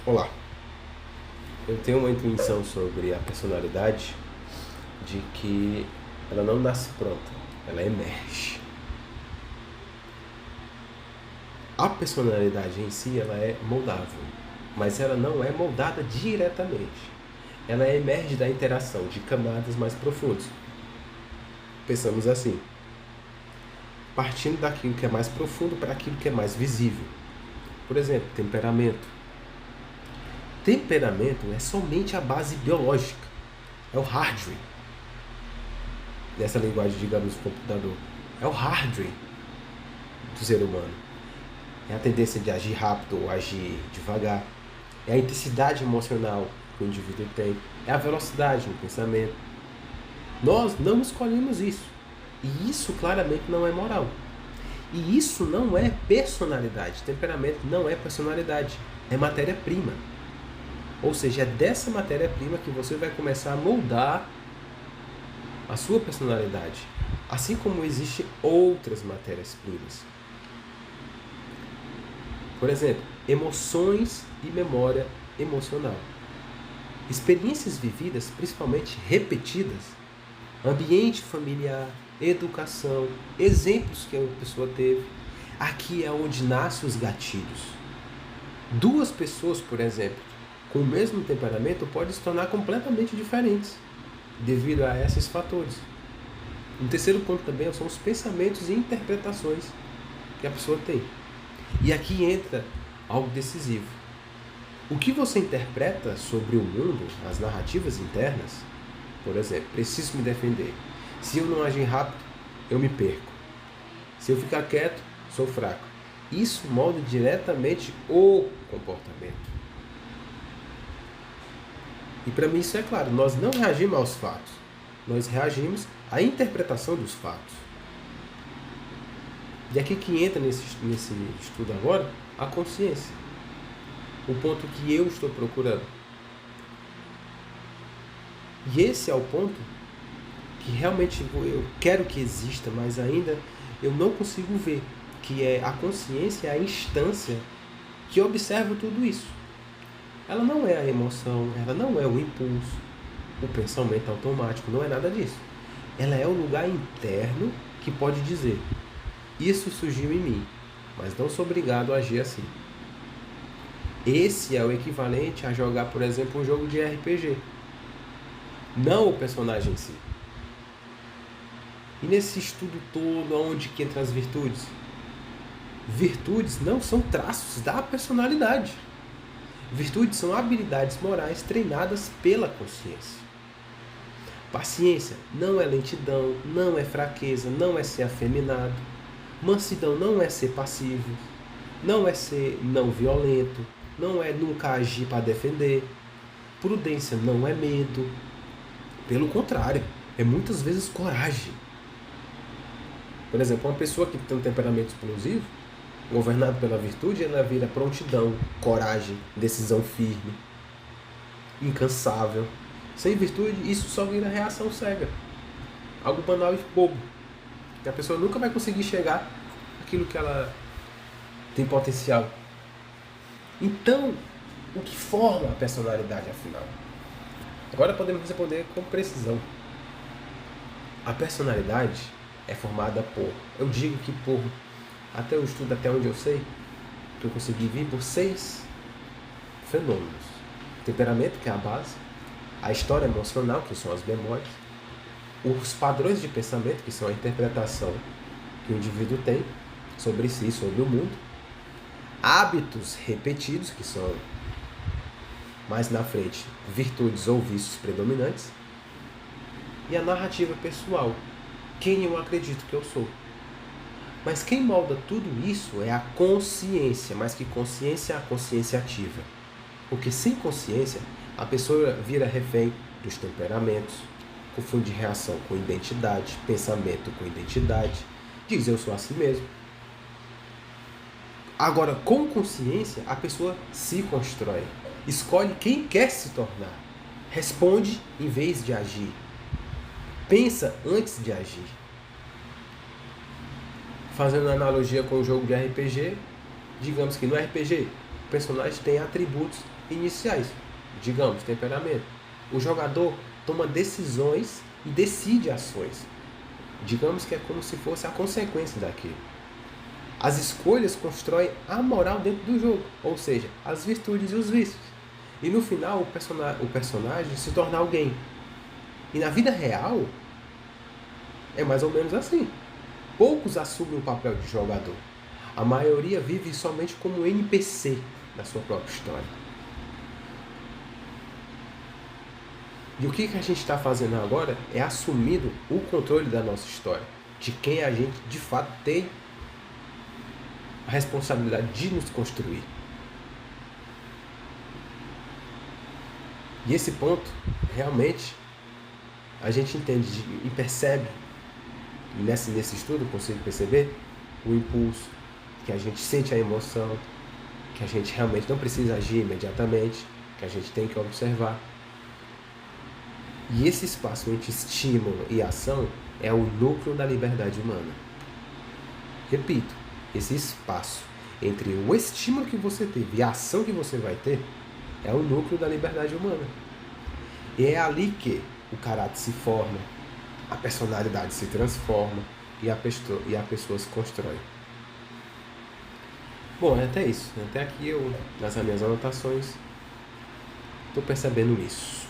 Olá, eu tenho uma intuição sobre a personalidade de que ela não nasce pronta, ela emerge. A personalidade em si ela é moldável, mas ela não é moldada diretamente. Ela emerge da interação de camadas mais profundas. Pensamos assim, partindo daquilo que é mais profundo para aquilo que é mais visível. Por exemplo, temperamento. Temperamento é somente a base biológica, é o hardware. Nessa linguagem, digamos, do computador. É o hardware do ser humano. É a tendência de agir rápido ou agir devagar. É a intensidade emocional que o indivíduo tem. É a velocidade no pensamento. Nós não escolhemos isso. E isso claramente não é moral. E isso não é personalidade. Temperamento não é personalidade. É matéria-prima. Ou seja, é dessa matéria-prima que você vai começar a moldar a sua personalidade. Assim como existem outras matérias-primas. Por exemplo, emoções e memória emocional. Experiências vividas, principalmente repetidas, ambiente familiar, educação, exemplos que a pessoa teve. Aqui é onde nascem os gatilhos. Duas pessoas, por exemplo, com o mesmo temperamento podem se tornar completamente diferentes devido a esses fatores. Um terceiro ponto também são os pensamentos e interpretações que a pessoa tem. E aqui entra algo decisivo. O que você interpreta sobre o mundo, as narrativas internas, por exemplo, preciso me defender. Se eu não agir rápido, eu me perco. Se eu ficar quieto, sou fraco. Isso molda diretamente o comportamento. E para mim isso é claro, nós não reagimos aos fatos, nós reagimos à interpretação dos fatos. E aqui que entra nesse estudo agora a consciência. O ponto que eu estou procurando. E esse é o ponto que realmente eu quero que exista, mas ainda eu não consigo ver, que é a consciência, a instância que observa tudo isso. Ela não é a emoção, ela não é o impulso, o pensamento automático, não é nada disso. Ela é o lugar interno que pode dizer: isso surgiu em mim, mas não sou obrigado a agir assim. Esse é o equivalente a jogar, por exemplo, um jogo de RPG, não o personagem em si. E nesse estudo todo, onde que entram as virtudes? Virtudes não são traços da personalidade. Virtudes são habilidades morais treinadas pela consciência. Paciência não é lentidão, não é fraqueza, não é ser afeminado. Mansidão não é ser passivo, não é ser não violento, não é nunca agir para defender. Prudência não é medo. Pelo contrário, é muitas vezes coragem. Por exemplo, uma pessoa que tem um temperamento explosivo, governado pela virtude, ela vira prontidão, coragem, decisão firme, incansável. Sem virtude, isso só vira reação cega. Algo banal e bobo. Que a pessoa nunca vai conseguir chegar àquilo que ela tem potencial. Então, o que forma a personalidade, afinal? Agora podemos responder com precisão. A personalidade é formada por, eu digo que por, até o estudo, até onde eu sei, que eu consegui vir por 6 fenômenos. O temperamento, que é a base, a história emocional, que são as memórias, os padrões de pensamento, que são a interpretação que o indivíduo tem sobre si, sobre o mundo, hábitos repetidos, que são, mais na frente, virtudes ou vícios predominantes, e a narrativa pessoal, quem eu acredito que eu sou. Mas quem molda tudo isso é a consciência, mais que consciência, a consciência ativa. Porque sem consciência, a pessoa vira refém dos temperamentos, confunde reação com identidade, pensamento com identidade, diz eu sou assim mesmo. Agora, com consciência, a pessoa se constrói, escolhe quem quer se tornar, responde em vez de agir, pensa antes de agir. Fazendo analogia com o jogo de RPG, digamos que no RPG, personagem tem atributos iniciais, digamos, temperamento. O jogador toma decisões e decide ações. Digamos que é como se fosse a consequência daquilo. As escolhas constroem a moral dentro do jogo, ou seja, as virtudes e os vícios. E no final o personagem se torna alguém. E na vida real é mais ou menos assim. Poucos assumem o papel de jogador. A maioria vive somente como NPC da sua própria história. E o que a gente está fazendo agora é assumindo o controle da nossa história, de quem a gente de fato tem a responsabilidade de nos construir. E esse ponto, realmente, a gente entende e percebe, e nesse estudo eu consigo perceber o impulso, que a gente sente a emoção, que a gente realmente não precisa agir imediatamente, que a gente tem que observar. E esse espaço entre estímulo e ação é o núcleo da liberdade humana. Repito, esse espaço entre o estímulo que você teve e a ação que você vai ter é o núcleo da liberdade humana. E é ali que o caráter se forma, a personalidade se transforma e a pessoa se constrói. Bom, é até isso. Até aqui eu, nas minhas anotações, estou percebendo isso.